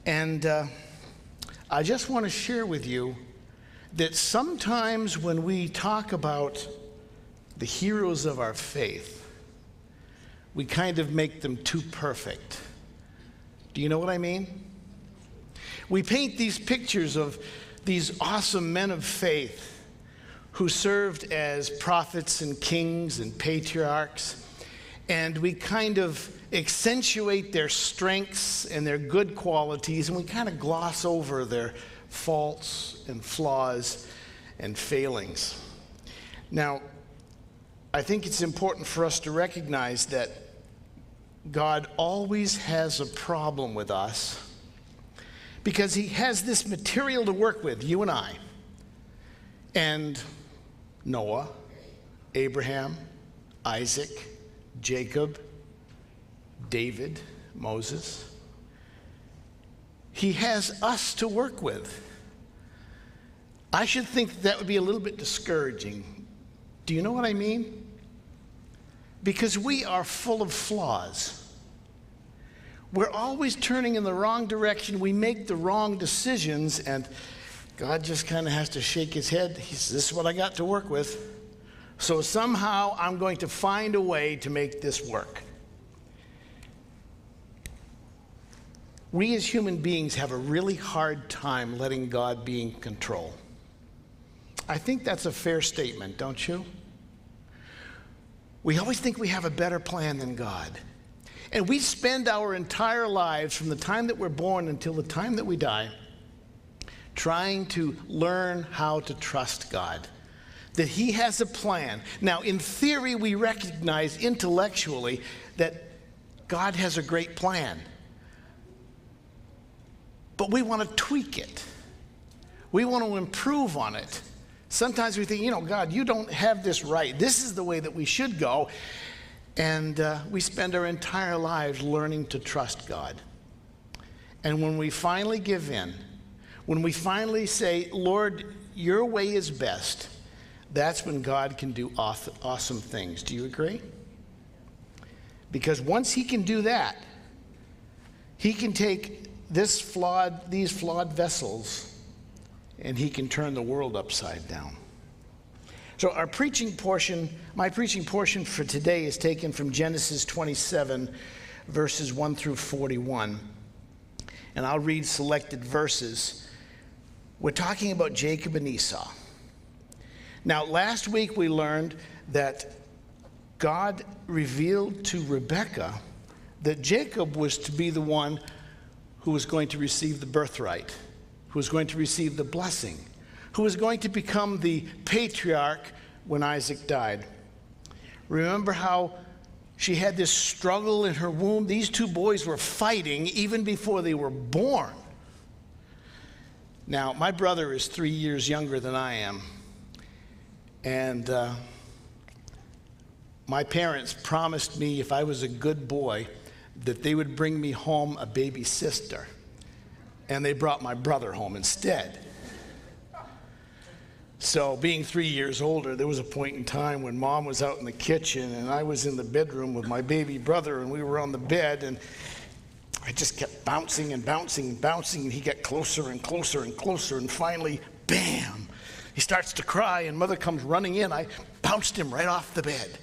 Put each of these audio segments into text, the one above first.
And I just want to share with you that sometimes when we talk about the heroes of our faith, we kind of make them too perfect. Do you know what I mean? We paint these pictures of these awesome men of faith who served as prophets and kings and patriarchs, and we kind of accentuate their strengths and their good qualities, and we kind of gloss over their faults and flaws and failings. Now, I think it's important for us to recognize that God always has a problem with us because he has this material to work with, you and I, and Noah, Abraham, Isaac, Jacob, David, Moses. He has us to work with. I should think that would be a little bit discouraging. Do you know what I mean? Because we are full of flaws. We're always turning in the wrong direction. We make the wrong decisions, and God just kind of has to shake his head. He says, this is what I got to work with. So somehow I'm going to find a way to make this work. We as human beings have a really hard time letting God be in control. I think that's a fair statement, don't you? We always think we have a better plan than God. And we spend our entire lives from the time that we're born until the time that we die trying to learn how to trust God, that he has a plan. Now, in theory, we recognize intellectually that God has a great plan. But we want to tweak it. We want to improve on it. Sometimes we think, God, you don't have this right. This is the way that we should go. And we spend our entire lives learning to trust God. And when we finally give in, when we finally say, Lord, your way is best, that's when God can do awesome things. Do you agree? Because once he can do that, he can take these flawed vessels, and he can turn the world upside down. So my preaching portion for today is taken from Genesis 27, verses 1 through 41. And I'll read selected verses. We're talking about Jacob and Esau. Now, last week we learned that God revealed to Rebekah that Jacob was to be the one who was going to receive the birthright, who was going to receive the blessing, who was going to become the patriarch when Isaac died. Remember how she had this struggle in her womb? These two boys were fighting even before they were born. Now, my brother is 3 years younger than I am, and my parents promised me if I was a good boy that they would bring me home a baby sister. And they brought my brother home instead. So being 3 years older, there was a point in time when Mom was out in the kitchen and I was in the bedroom with my baby brother, and we were on the bed, and I just kept bouncing and bouncing and bouncing, and he got closer and closer and closer, and finally, bam, he starts to cry, and Mother comes running in. I bounced him right off the bed.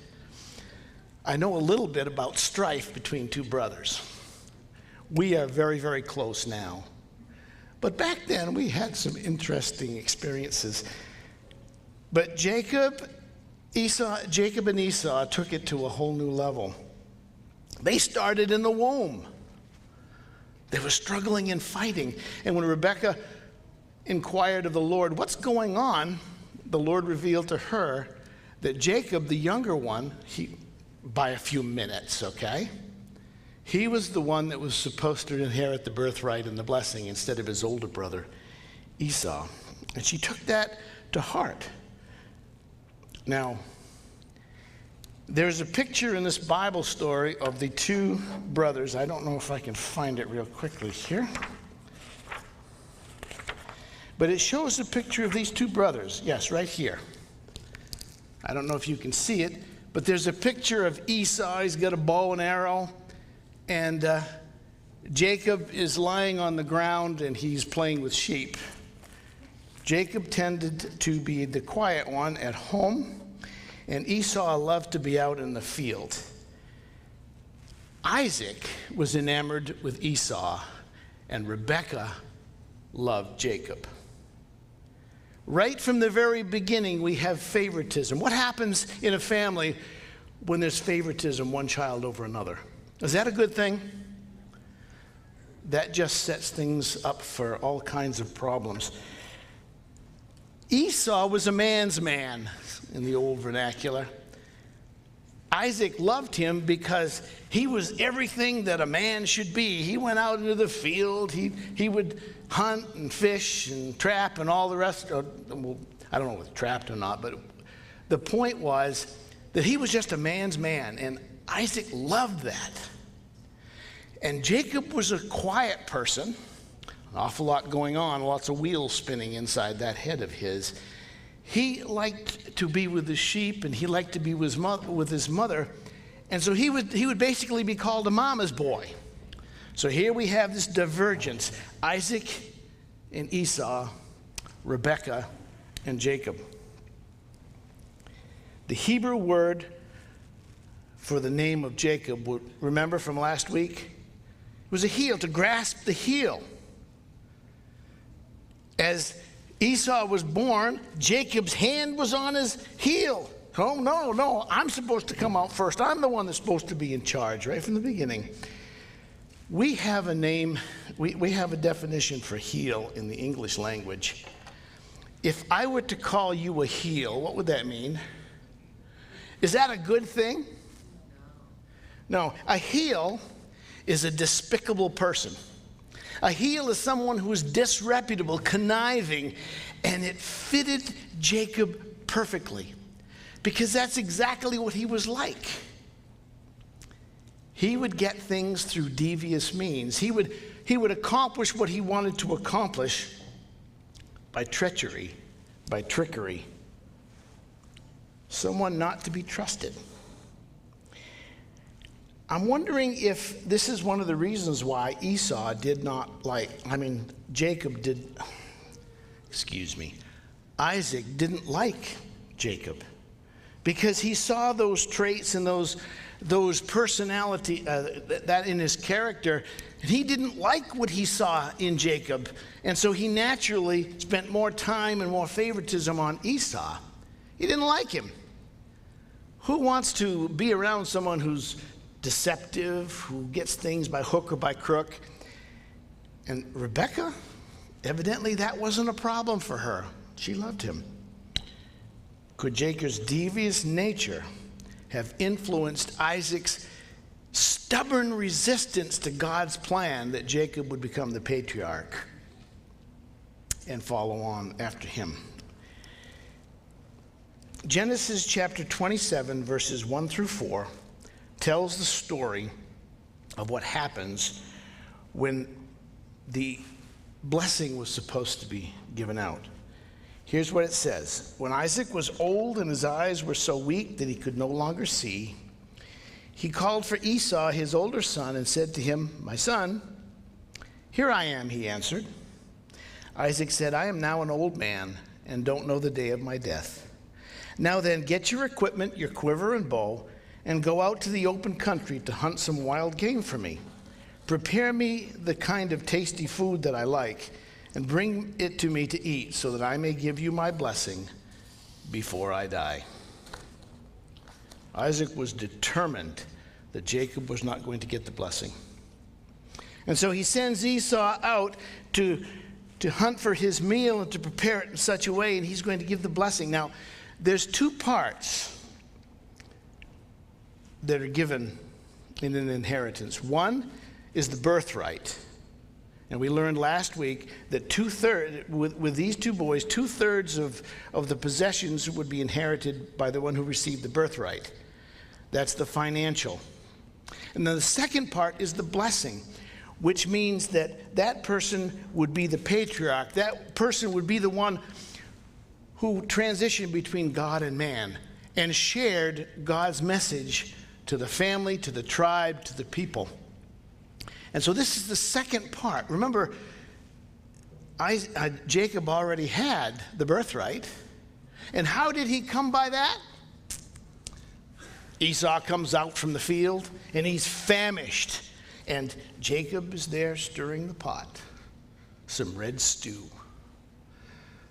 I know a little bit about strife between two brothers. We are very, very close now. But back then, we had some interesting experiences. But Jacob and Esau took it to a whole new level. They started in the womb. They were struggling and fighting. And when Rebekah inquired of the Lord, what's going on? The Lord revealed to her that Jacob, the younger one, by a few minutes, okay? He was the one that was supposed to inherit the birthright and the blessing instead of his older brother, Esau. And she took that to heart. Now, there's a picture in this Bible story of the two brothers. I don't know if I can find it real quickly here. But it shows a picture of these two brothers. Yes, right here. I don't know if you can see it, but there's a picture of Esau. He's got a bow and arrow, and Jacob is lying on the ground and he's playing with sheep. Jacob tended to be the quiet one at home, and Esau loved to be out in the field. Isaac was enamored with Esau, and Rebekah loved Jacob. Right from the very beginning, we have favoritism. What happens in a family when there's favoritism, one child over another? Is that a good thing? That just sets things up for all kinds of problems. Esau was a man's man in the old vernacular. Isaac loved him because he was everything that a man should be. He went out into the field. He would hunt and fish and trap and all the rest. Well, I don't know if trapped or not, but the point was that he was just a man's man, and Isaac loved that. And Jacob was a quiet person, an awful lot going on, lots of wheels spinning inside that head of his. He liked to be with the sheep, and he liked to be with his mother, and so he would basically be called a mama's boy. So here we have this divergence: Isaac and Esau, Rebekah and Jacob. The Hebrew word for the name of Jacob, remember from last week? It was a heel, to grasp the heel. As Esau was born, Jacob's hand was on his heel. Oh, no, I'm supposed to come out first. I'm the one that's supposed to be in charge right from the beginning. We have a name, we have a definition for heel in the English language. If I were to call you a heel, what would that mean? Is that a good thing? No, a heel is a despicable person. A heel is someone who is disreputable, conniving, and it fitted Jacob perfectly because that's exactly what he was like. He would get things through devious means. He would accomplish what he wanted to accomplish by treachery, by trickery. Someone not to be trusted. I'm wondering if this is one of the reasons why Esau did not Isaac didn't like Jacob, because he saw those traits and those personality that in his character, and he didn't like what he saw in Jacob, and so he naturally spent more time and more favoritism on Esau. He didn't like him. Who wants to be around someone who's deceptive, who gets things by hook or by crook? And Rebekah, evidently that wasn't a problem for her. She loved him. Could Jacob's devious nature have influenced Isaac's stubborn resistance to God's plan that Jacob would become the patriarch and follow on after him? Genesis chapter 27, verses 1 through 4, tells the story of what happens when the blessing was supposed to be given out. Here's what it says. When Isaac was old and his eyes were so weak that he could no longer see, he called for Esau, his older son, and said to him, "My son." "Here I am," he answered. Isaac said, "I am now an old man and don't know the day of my death. Now then, get your equipment, your quiver and bow, and go out to the open country to hunt some wild game for me. Prepare me the kind of tasty food that I like, and bring it to me to eat, so that I may give you my blessing before I die." Isaac was determined that Jacob was not going to get the blessing. And so he sends Esau out to hunt for his meal and to prepare it in such a way, and he's going to give the blessing. Now, there's two parts that are given in an inheritance. One is the birthright. And we learned last week that with these two boys, 2/3 of the possessions would be inherited by the one who received the birthright. That's the financial. And then the second part is the blessing, which means that person would be the patriarch. That person would be the one who transitioned between God and man and shared God's message to the family, to the tribe, to the people. And so this is the second part. Remember, Jacob already had the birthright. And how did he come by that? Esau comes out from the field, and he's famished. And Jacob is there stirring the pot, some red stew.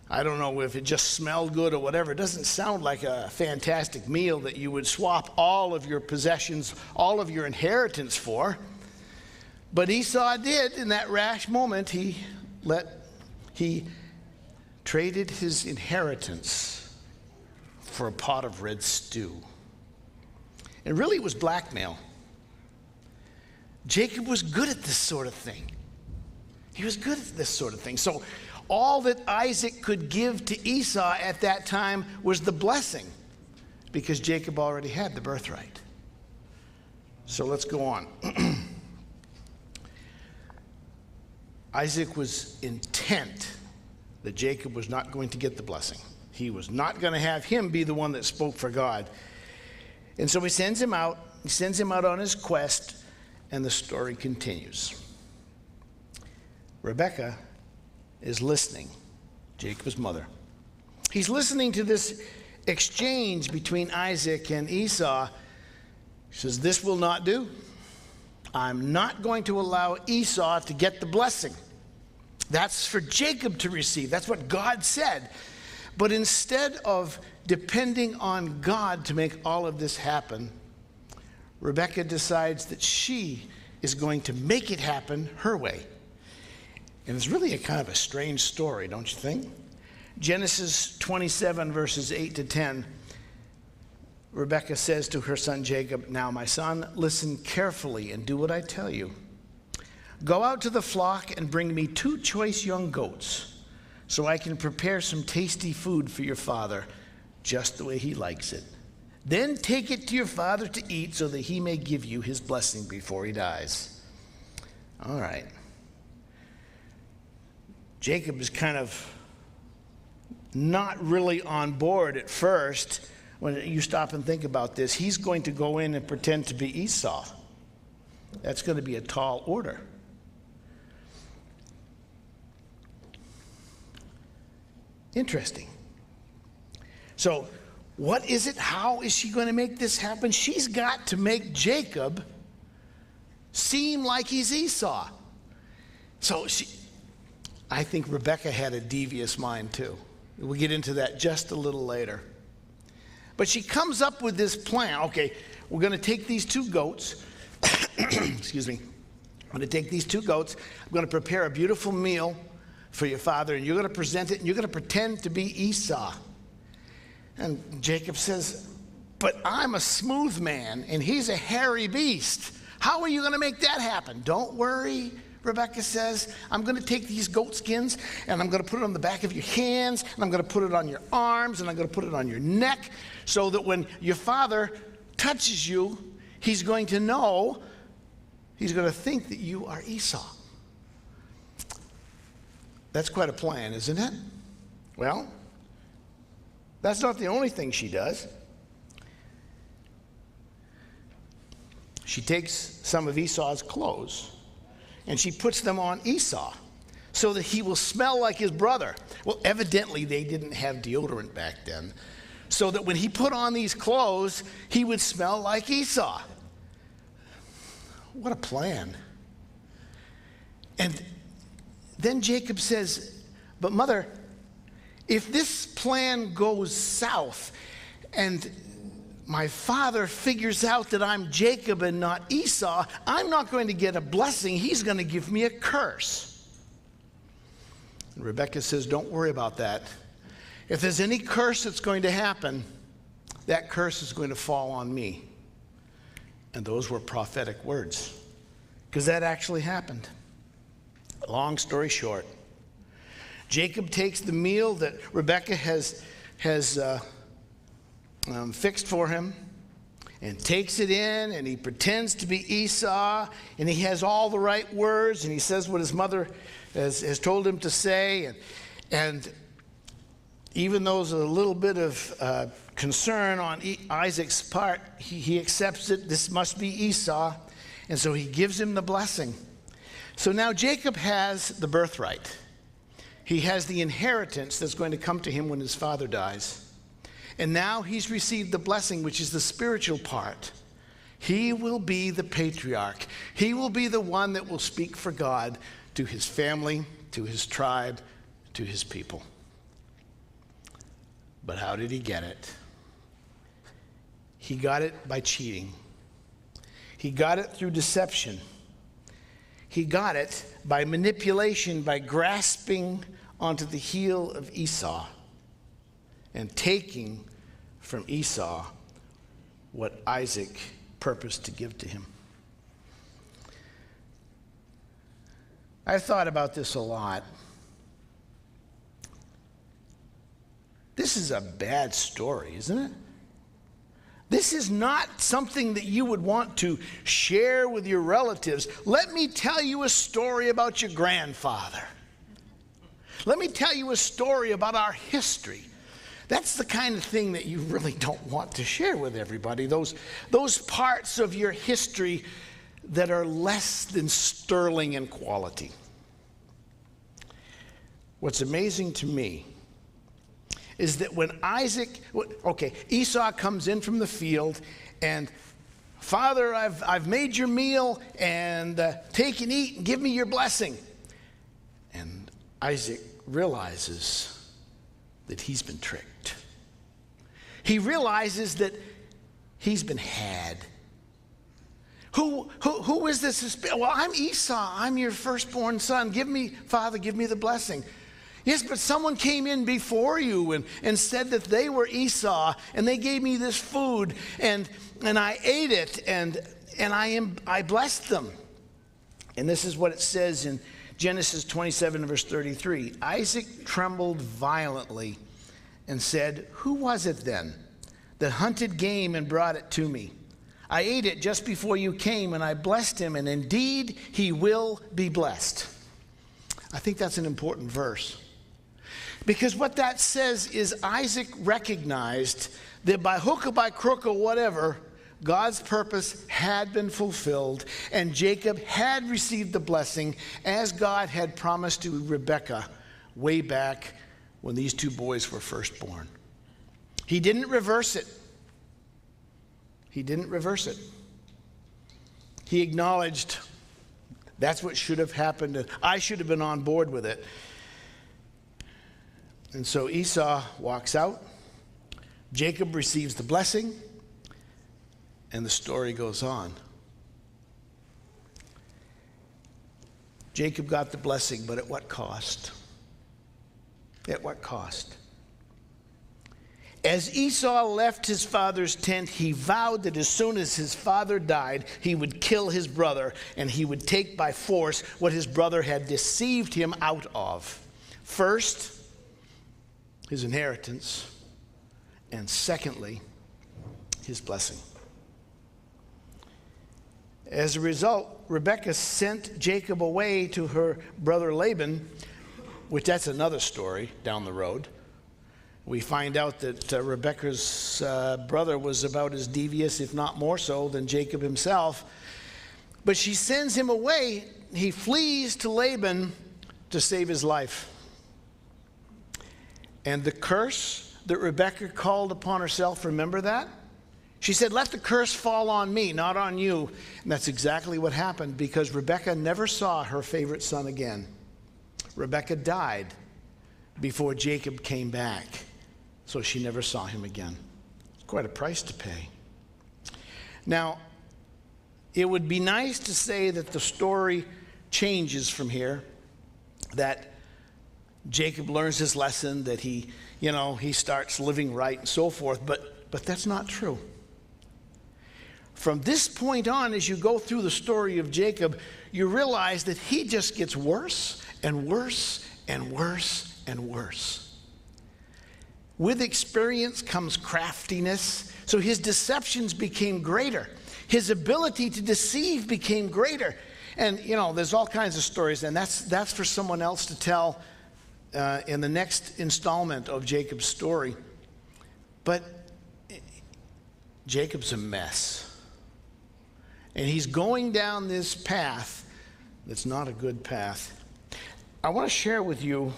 I don't know if it just smelled good or whatever. It doesn't sound like a fantastic meal that you would swap all of your possessions, all of your inheritance for. But Esau did in that rash moment. He traded his inheritance for a pot of red stew. And really it was blackmail. Jacob was good at this sort of thing. He was good at this sort of thing. So all that Isaac could give to Esau at that time was the blessing, because Jacob already had the birthright. So let's go on. Isaac was intent that Jacob was not going to get the blessing. He was not going to have him be the one that spoke for God. And so he sends him out. He sends him out on his quest, and the story continues. Rebekah is listening, Jacob's mother. He's listening to this exchange between Isaac and Esau. She says, "This will not do. I'm not going to allow Esau to get the blessing. That's for Jacob to receive. That's what God said." But instead of depending on God to make all of this happen, Rebekah decides that she is going to make it happen her way. And it's really a kind of a strange story, don't you think? Genesis 27, verses 8 to 10, Rebekah says to her son Jacob, "Now, my son, listen carefully and do what I tell you. Go out to the flock and bring me 2 choice young goats, so I can prepare some tasty food for your father, just the way he likes it. Then take it to your father to eat, so that he may give you his blessing before he dies." All right. Jacob is kind of not really on board at first. When you stop and think about this, he's going to go in and pretend to be Esau. That's going to be a tall order. Interesting. So, what is it? How is she going to make this happen? She's got to make Jacob seem like he's Esau. So I think Rebekah had a devious mind too. We'll get into that just a little later. But she comes up with this plan. Okay, we're going to take these 2 goats. Excuse me. I'm going to take these 2 goats. I'm going to prepare a beautiful meal for your father, and you're going to present it, and you're going to pretend to be Esau. And Jacob says, "But I'm a smooth man, and he's a hairy beast. How are you going to make that happen?" "Don't worry," Rebekah says. "I'm going to take these goat skins, and I'm going to put it on the back of your hands, and I'm going to put it on your arms, and I'm going to put it on your neck, so that when your father touches you, he's going to know, he's going to think that you are Esau." That's quite a plan, isn't it? Well, that's not the only thing she does. She takes some of Esau's clothes and she puts them on Esau so that he will smell like his brother. Well, evidently they didn't have deodorant back then, so that when he put on these clothes, he would smell like Esau. What a plan. And then Jacob says, "But mother, if this plan goes south and my father figures out that I'm Jacob and not Esau, I'm not going to get a blessing. He's going to give me a curse." And Rebekah says, "Don't worry about that. If there's any curse that's going to happen, that curse is going to fall on me." And those were prophetic words, because that actually happened. Long story short, Jacob takes the meal that Rebekah has fixed for him and takes it in, and he pretends to be Esau, and he has all the right words, and he says what his mother has told him to say, and even though there's a little bit of concern on Isaac's part, he accepts it. This must be Esau, and so he gives him the blessing. So now Jacob has the birthright. He has the inheritance that's going to come to him when his father dies. And now he's received the blessing, which is the spiritual part. He will be the patriarch. He will be the one that will speak for God to his family, to his tribe, to his people. But how did he get it? He got it by cheating. He got it through deception. He got it by manipulation, by grasping onto the heel of Esau and taking from Esau what Isaac purposed to give to him. I've thought about this a lot. This is a bad story, isn't it? This is not something that you would want to share with your relatives. Let me tell you a story about your grandfather. Let me tell you a story about our history. That's the kind of thing that you really don't want to share with everybody. Those parts of your history that are less than sterling in quality. What's amazing to me is that when Esau comes in from the field and, Father, I've made your meal and take and eat and give me your blessing. And Isaac realizes that he's been tricked. He realizes that he's been had. Who is this? Well, I'm Esau. I'm your firstborn son. Father, give me the blessing. Yes, but someone came in before you and said that they were Esau, and they gave me this food, and I ate it, and I blessed them. And this is what it says in Genesis 27, verse 33. Isaac trembled violently and said, "Who was it then that hunted game and brought it to me? I ate it just before you came, and I blessed him, and indeed he will be blessed." I think that's an important verse. Because what that says is Isaac recognized that by hook or by crook or whatever, God's purpose had been fulfilled, and Jacob had received the blessing as God had promised to Rebekah way back when these two boys were first born. He didn't reverse it. He didn't reverse it. He acknowledged that's what should have happened, and I should have been on board with it. And so Esau walks out. Jacob receives the blessing, and the story goes on. Jacob got the blessing, but at what cost? At what cost? As Esau left his father's tent, he vowed that as soon as his father died, he would kill his brother, and he would take by force what his brother had deceived him out of. First, his inheritance, and secondly, his blessing. As a result, Rebekah sent Jacob away to her brother Laban, which that's another story down the road. We find out that Rebekah's brother was about as devious, if not more so, than Jacob himself. But she sends him away. He flees to Laban to save his life. And the curse that Rebekah called upon herself, remember that? She said, "Let the curse fall on me, not on you." And that's exactly what happened, because Rebekah never saw her favorite son again. Rebekah died before Jacob came back, so she never saw him again. It's quite a price to pay. Now, it would be nice to say that the story changes from here, that Jacob learns his lesson, that he starts living right and so forth, but that's not true. From this point on, as you go through the story of Jacob, you realize that he just gets worse and worse and worse and worse. With experience comes craftiness, so his deceptions became greater. His ability to deceive became greater. And, there's all kinds of stories, and that's for someone else to tell in the next installment of Jacob's story. But Jacob's a mess. And he's going down this path It's not a good path. I want to share with you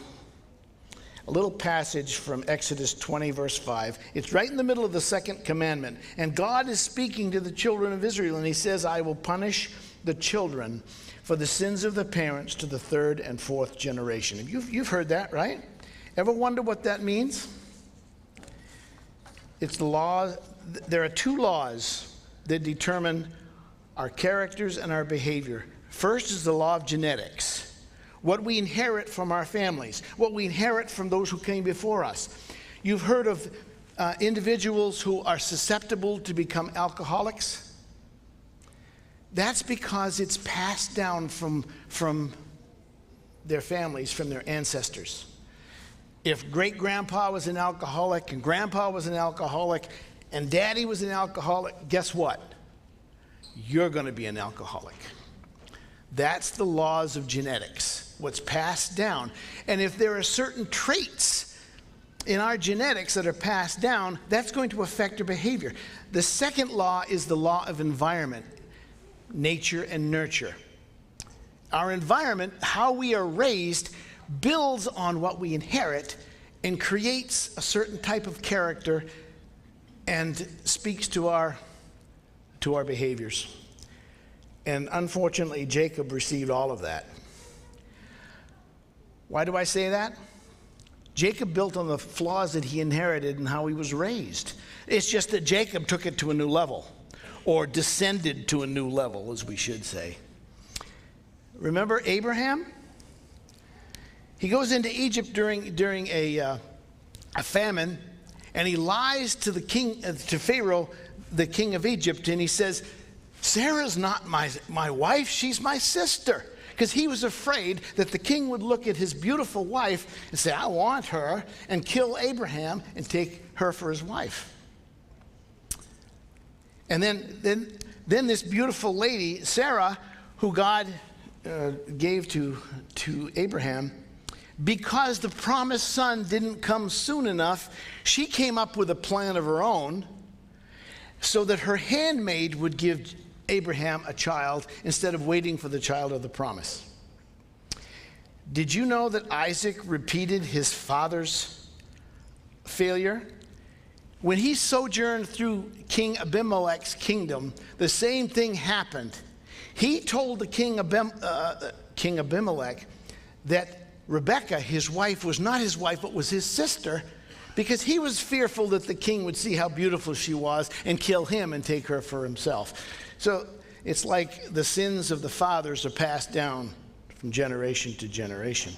a little passage from Exodus 20, verse 5. It's right in the middle of the second commandment. And God is speaking to the children of Israel, and he says, I will punish the children for the sins of the parents to the third and fourth generation. You've heard that, right? Ever wonder what that means? It's the law. There are two laws that determine our characters and our behavior. First is the law of genetics. What we inherit from our families, what we inherit from those who came before us. You've heard of individuals who are susceptible to become alcoholics. That's because it's passed down from their families, from their ancestors. If great-grandpa was an alcoholic and grandpa was an alcoholic and daddy was an alcoholic, guess what? You're going to be an alcoholic. That's the laws of genetics, what's passed down. And if there are certain traits in our genetics that are passed down, that's going to affect our behavior. The second law is the law of environment, nature and nurture. Our environment, how we are raised, builds on what we inherit and creates a certain type of character and speaks to our behaviors. And unfortunately, Jacob received all of that. Why do I say that? Jacob built on the flaws that he inherited and how he was raised. It's just that Jacob took it to a new level, or descended to a new level, as we should say. Remember Abraham? He goes into Egypt during a famine, and he lies to the king, to Pharaoh, the king of Egypt, and he says, Sarah's not my wife, she's my sister. Because he was afraid that the king would look at his beautiful wife and say, I want her, and kill Abraham and take her for his wife. And then this beautiful lady, Sarah, who God gave to Abraham, because the promised son didn't come soon enough, she came up with a plan of her own so that her handmaid would give Abraham a child instead of waiting for the child of the promise. Did you know that Isaac repeated his father's failure? When he sojourned through King Abimelech's kingdom, the same thing happened. He told the King Abimelech that Rebekah, his wife, was not his wife, but was his sister, because he was fearful that the king would see how beautiful she was and kill him and take her for himself. So it's like the sins of the fathers are passed down from generation to generation.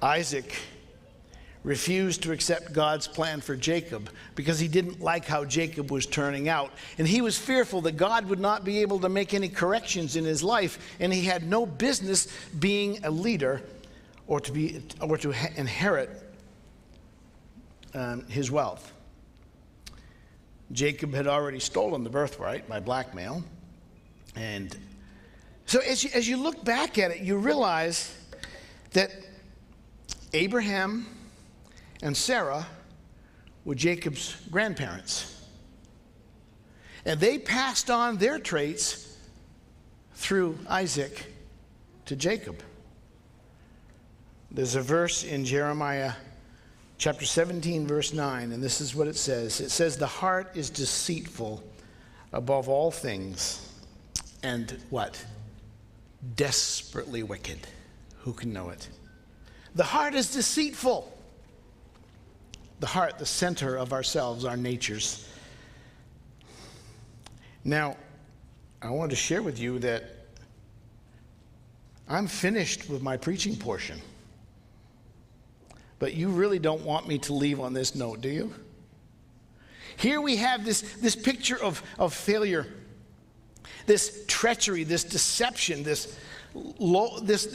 Isaac refused to accept God's plan for Jacob because he didn't like how Jacob was turning out. And he was fearful that God would not be able to make any corrections in his life, and he had no business being a leader or to inherit his wealth. Jacob had already stolen the birthright by blackmail. And so as you look back at it, you realize that Abraham and Sarah were Jacob's grandparents. And they passed on their traits through Isaac to Jacob. There's a verse in Jeremiah chapter 17, verse 9, and this is what it says. It says, the heart is deceitful above all things, and what? Desperately wicked. Who can know it? The heart is deceitful. The heart, the center of ourselves, our natures. Now, I want to share with you that I'm finished with my preaching portion. But you really don't want me to leave on this note, do you? Here we have this picture of failure, this treachery, this deception, this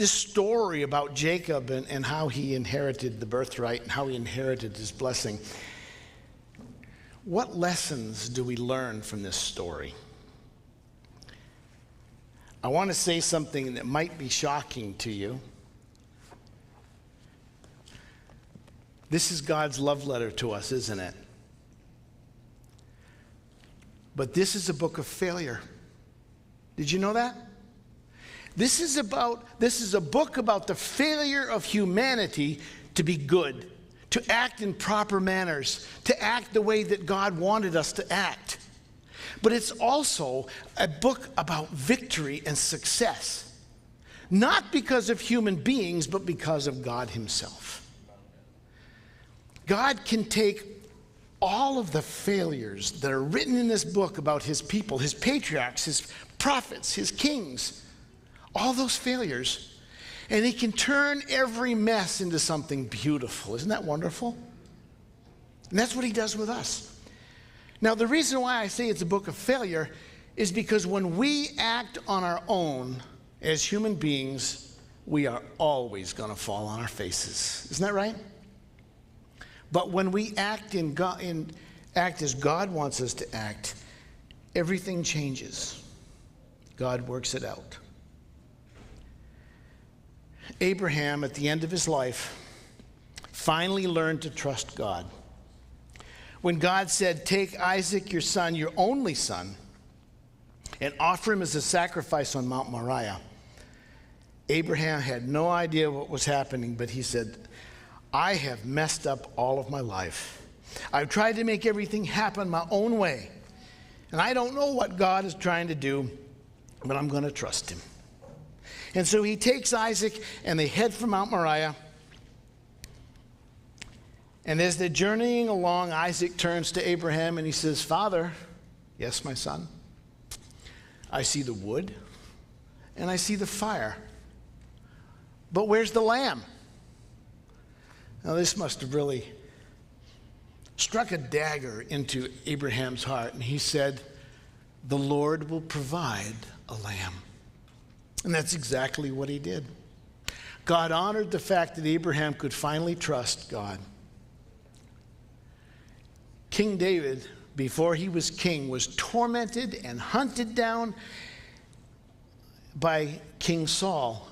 story about Jacob and how he inherited the birthright and how he inherited his blessing. What lessons do we learn from this story? I want to say something that might be shocking to you. This is God's love letter to us, isn't it? But this is a book of failure. Did you know that? This is a book about the failure of humanity to be good, to act in proper manners, to act the way that God wanted us to act. But it's also a book about victory and success, not because of human beings, but because of God himself. God can take all of the failures that are written in this book about his people, his patriarchs, his prophets, his kings, all those failures, and he can turn every mess into something beautiful. Isn't that wonderful? And that's what he does with us. Now, the reason why I say it's a book of failure is because when we act on our own as human beings, we are always going to fall on our faces. Isn't that right? But when we act act as God wants us to act, everything changes. God works it out. Abraham, at the end of his life, finally learned to trust God. When God said, "Take Isaac, your son, your only son, and offer him as a sacrifice on Mount Moriah," Abraham had no idea what was happening, but he said, "I have messed up all of my life. I've tried to make everything happen my own way, and I don't know what God is trying to do, but I'm going to trust him." And so he takes Isaac, and they head for Mount Moriah. And as they're journeying along, Isaac turns to Abraham and he says, "Father." "Yes, my son." "I see the wood and I see the fire, but where's the lamb?" Now this must have really struck a dagger into Abraham's heart. And he said, "The Lord will provide a lamb." And that's exactly what he did. God honored the fact that Abraham could finally trust God. King David, before he was king, was tormented and hunted down by King Saul,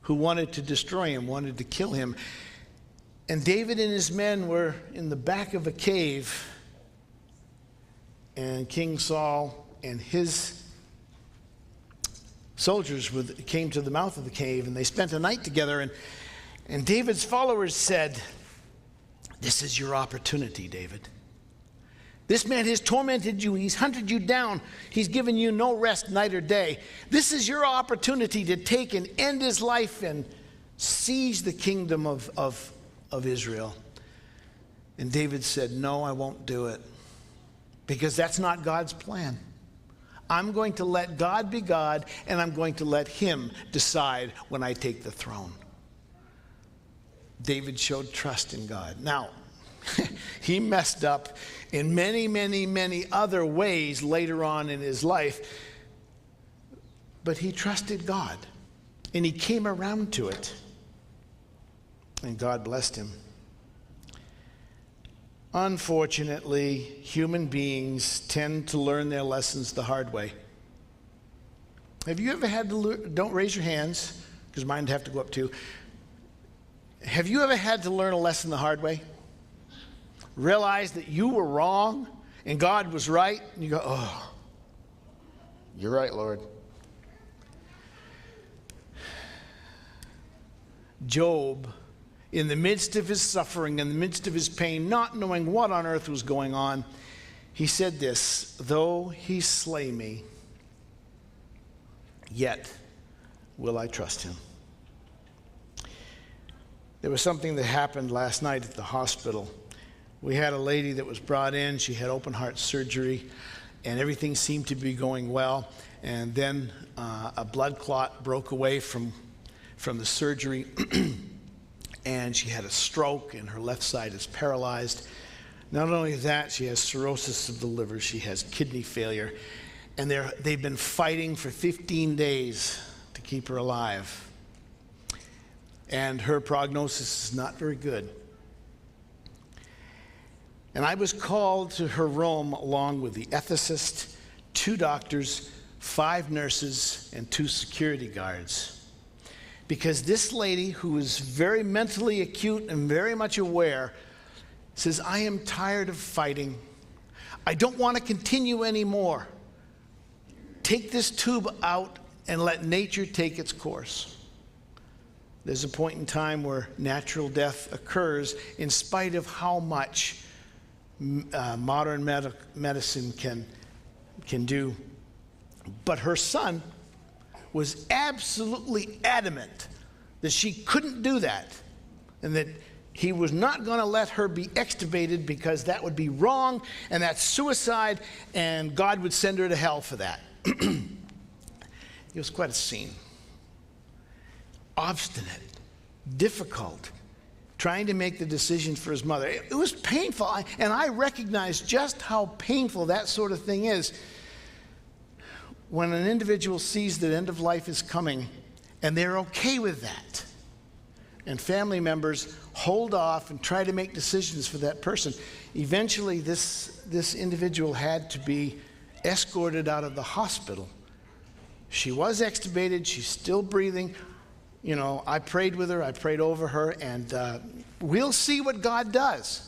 who wanted to destroy him, wanted to kill him. And David and his men were in the back of a cave, and King Saul and his soldiers came to the mouth of the cave, and they spent a night together. And David's followers said, "This is your opportunity, David. This man has tormented you. He's hunted you down. He's given you no rest night or day. This is your opportunity to take and end his life and seize the kingdom of Israel." And David said, "No, I won't do it, because that's not God's plan. I'm going to let God be God, and I'm going to let him decide when I take the throne." David showed trust in God. Now, he messed up in many, many, many other ways later on in his life, but he trusted God, and he came around to it, and God blessed him. Unfortunately, human beings tend to learn their lessons the hard way. Have you ever had to learn? Don't raise your hands, because mine would have to go up too. Have you ever had to learn a lesson the hard way? Realize that you were wrong and God was right, and you go, "Oh, you're right, Lord." Job, in the midst of his suffering, in the midst of his pain, not knowing what on earth was going on, he said this, "Though he slay me, yet will I trust him." There was something that happened last night at the hospital. We had a lady that was brought in. She had open heart surgery, and everything seemed to be going well. And then a blood clot broke away from the surgery, and she had a stroke, and her left side is paralyzed. Not only that, she has cirrhosis of the liver. She has kidney failure, and they've been fighting for 15 days to keep her alive. And her prognosis is not very good. And I was called to her room along with the ethicist, 2 doctors, 5 nurses, and 2 security guards. Because this lady, who is very mentally acute and very much aware, says, "I am tired of fighting. I don't want to continue anymore. Take this tube out and let nature take its course. There's a point in time where natural death occurs in spite of how much modern medicine can do. But her son was absolutely adamant that she couldn't do that, and that he was not going to let her be extubated because that would be wrong, and that's suicide, and God would send her to hell for that. It was quite a scene. Obstinate, difficult, trying to make the decision for his mother. It was painful, and I recognize just how painful that sort of thing is when an individual sees that end of life is coming, and they're okay with that. And family members hold off and try to make decisions for that person. Eventually, this individual had to be escorted out of the hospital. She was extubated. She's still breathing. You know, I prayed with her. I prayed over her. And we'll see what God does.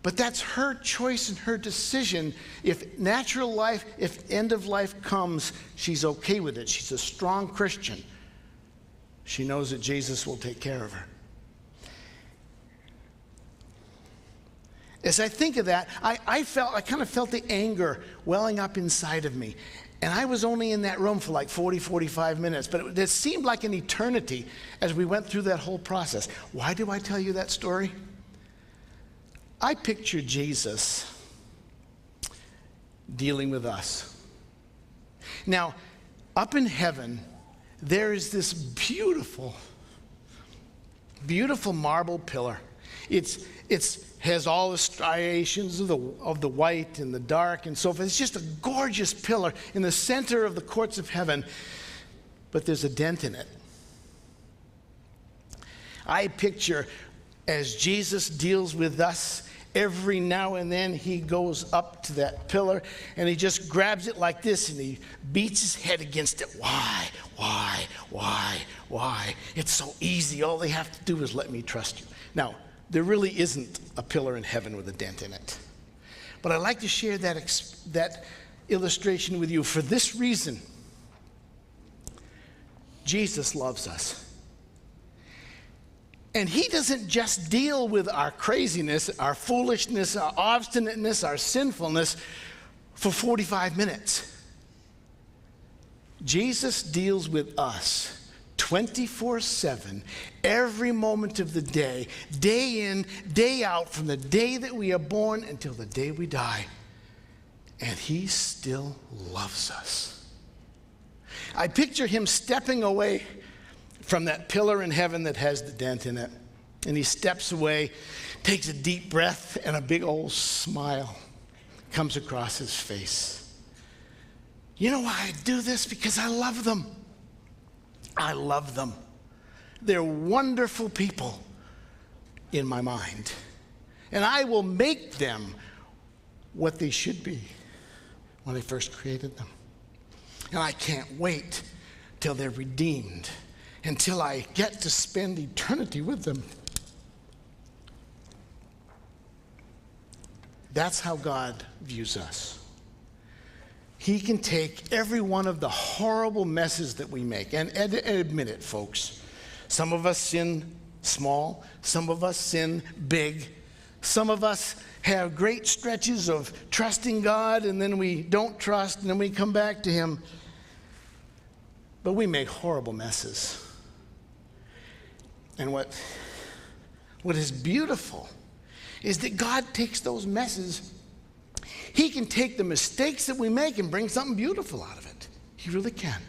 But that's her choice and her decision. If natural life, if end of life comes, she's okay with it. She's a strong Christian. She knows that Jesus will take care of her. As I think of that, I kind of felt the anger welling up inside of me. And I was only in that room for like 40, 45 minutes, but it seemed like an eternity as we went through that whole process. Why do I tell you that story? I picture Jesus dealing with us. Now, up in heaven, there is this beautiful, beautiful marble pillar. It has all the striations of the white and the dark and so forth. It's just a gorgeous pillar in the center of the courts of heaven, but there's a dent in it. I picture as Jesus deals with us, every now and then he goes up to that pillar and he just grabs it like this and he beats his head against it. Why? It's so easy. All they have to do is let me trust you. Now, there really isn't a pillar in heaven with a dent in it. But I'd like to share that illustration with you for this reason. Jesus loves us. And he doesn't just deal with our craziness, our foolishness, our obstinateness, our sinfulness for 45 minutes. Jesus deals with us 24/7, every moment of the day in, day out, from the day that we are born until the day we die. And he still loves us. I picture him stepping away from that pillar in heaven that has the dent in it. And he steps away, takes a deep breath, and a big old smile comes across his face. You know why I do this? Because I love them. I love them. They're wonderful people in my mind. And I will make them what they should be when I first created them. And I can't wait till they're redeemed, until I get to spend eternity with them. That's how God views us. He can take every one of the horrible messes that we make, and admit it, folks. Some of us sin small, some of us sin big. Some of us have great stretches of trusting God, and then we don't trust, and then we come back to him. But we make horrible messes. And what is beautiful is that God takes those messes. He can take the mistakes that we make and bring something beautiful out of it. He really can.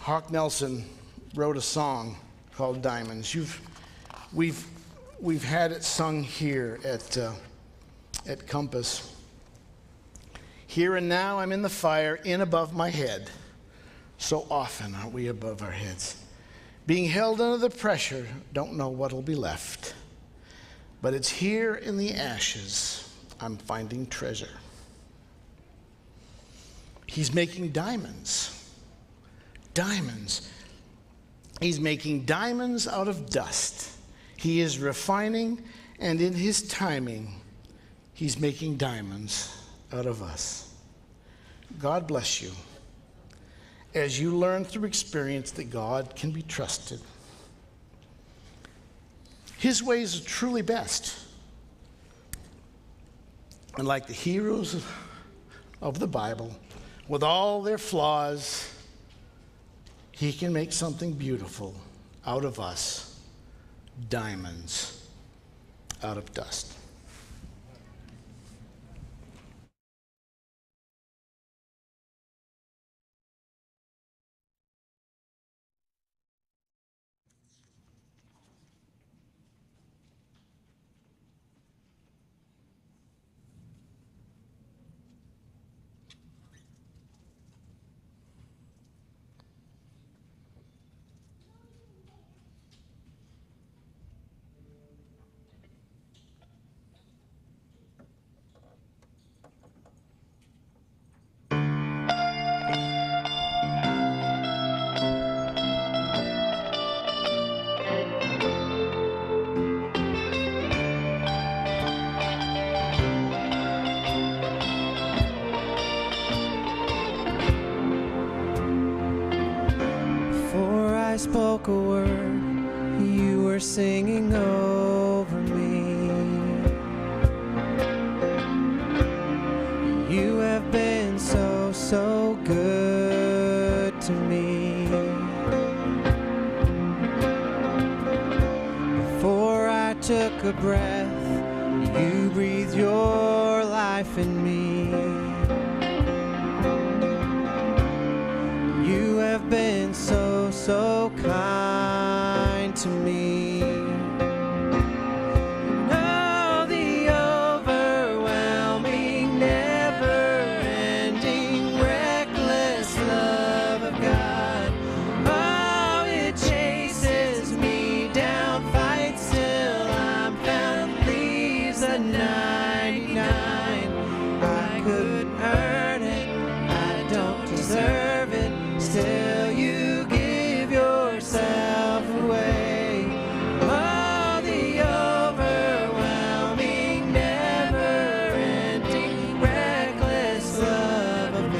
Hawk Nelson wrote a song called Diamonds. We've had it sung here at Compass. Here and now I'm in the fire, in above my head. So often aren't we above our heads? Being held under the pressure, don't know what'll be left. But it's here in the ashes I'm finding treasure. He's making diamonds. Diamonds. He's making diamonds out of dust. He is refining, and in his timing, he's making diamonds out of us. God bless you as you learn through experience that God can be trusted. His ways are truly best. And like the heroes of the Bible, with all their flaws, He can make something beautiful out of us, diamonds out of dust. I spoke a word, you were singing over me. You have been so, so good to me. Before I took a breath, you breathed your life in me. You have been so, so kind to me. Oh, the overwhelming, never-ending, reckless love of God. Oh, it chases me down, fights till I'm found, leaves the 99. I couldn't earn it, I don't deserve it. Still you give yourself away. Oh, the overwhelming, never-ending, reckless love of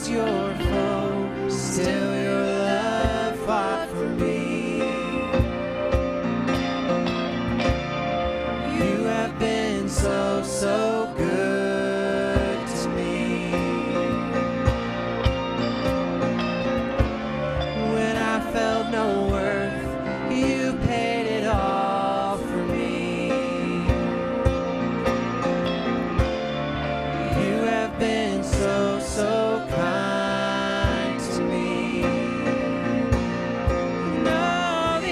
your foe, still your love fought for me. You have been so, so good to me. When I felt no worth, you paid it all for me. You have been so, so kind. Love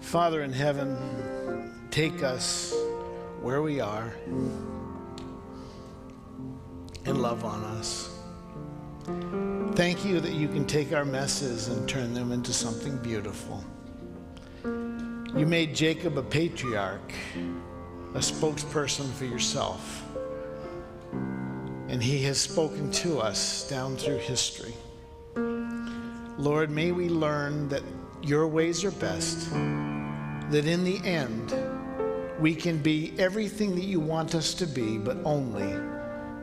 Father in heaven, take us where we are and love on us. Thank you that you can take our messes and turn them into something beautiful. You made Jacob a patriarch, a spokesperson for yourself. And he has spoken to us down through history. Lord, may we learn that your ways are best, that in the end, we can be everything that you want us to be, but only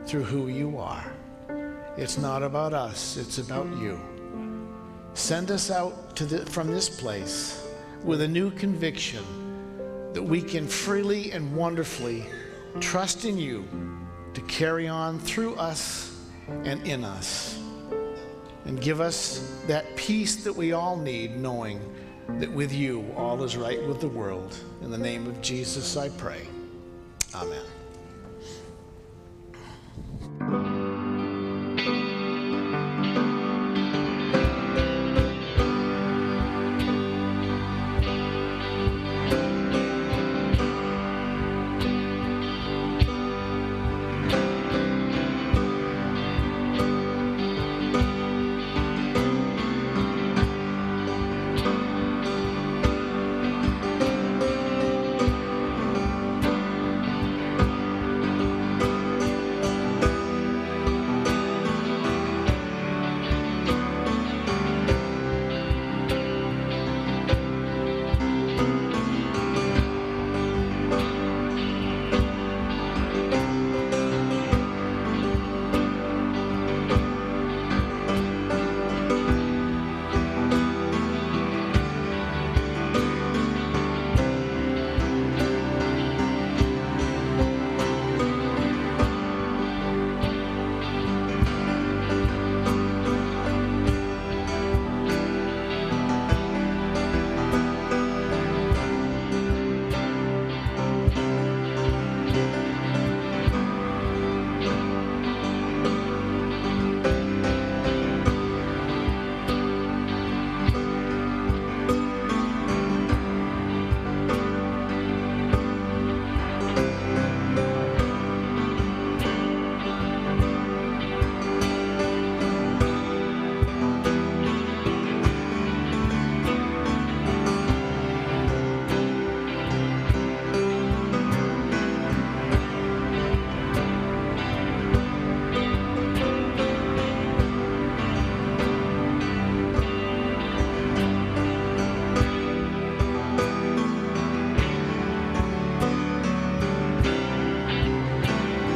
through who you are. It's not about us, it's about you. Send us out from this place with a new conviction that we can freely and wonderfully trust in you to carry on through us and in us. And give us that peace that we all need, knowing that with you all is right with the world. In the name of Jesus I pray. Amen.